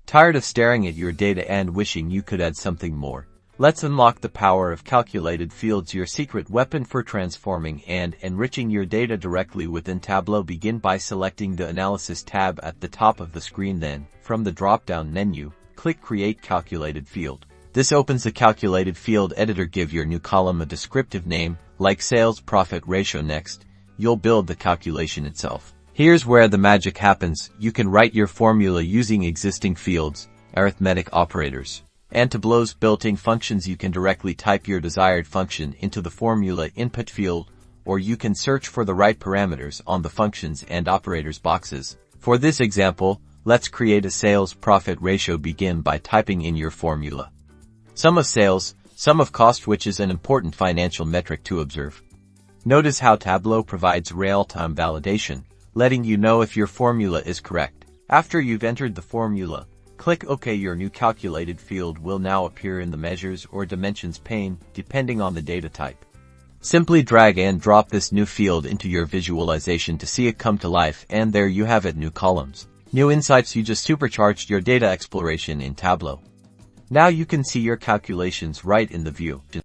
Tired of staring at your data and wishing you could add something more? Let's unlock the power of calculated fields, your secret weapon for transforming and enriching your data directly within Tableau. Begin by selecting the Analysis tab at the top of the screen. Then, from the drop-down menu, click Create Calculated Field. This opens the Calculated Field editor. Give your new column a descriptive name, like Sales Profit Ratio. Next, you'll build the calculation itself. Here's where the magic happens. You can write your formula using existing fields, arithmetic operators, and Tableau's built-in functions. You can directly type your desired function into the formula input field, or you can search for the right parameters on the functions and operators boxes. For this example, let's create a sales profit ratio. Begin by typing in your formula. Sum of sales, sum of cost, which is an important financial metric to observe. Notice how Tableau provides real-time validation, letting you know if your formula is correct. After you've entered the formula, click OK. Your new calculated field will now appear in the Measures or Dimensions pane, depending on the data type. Simply drag and drop this new field into your visualization to see it come to life, and there you have it, new columns, new insights. You just supercharged your data exploration in Tableau. Now you can see your calculations right in the view.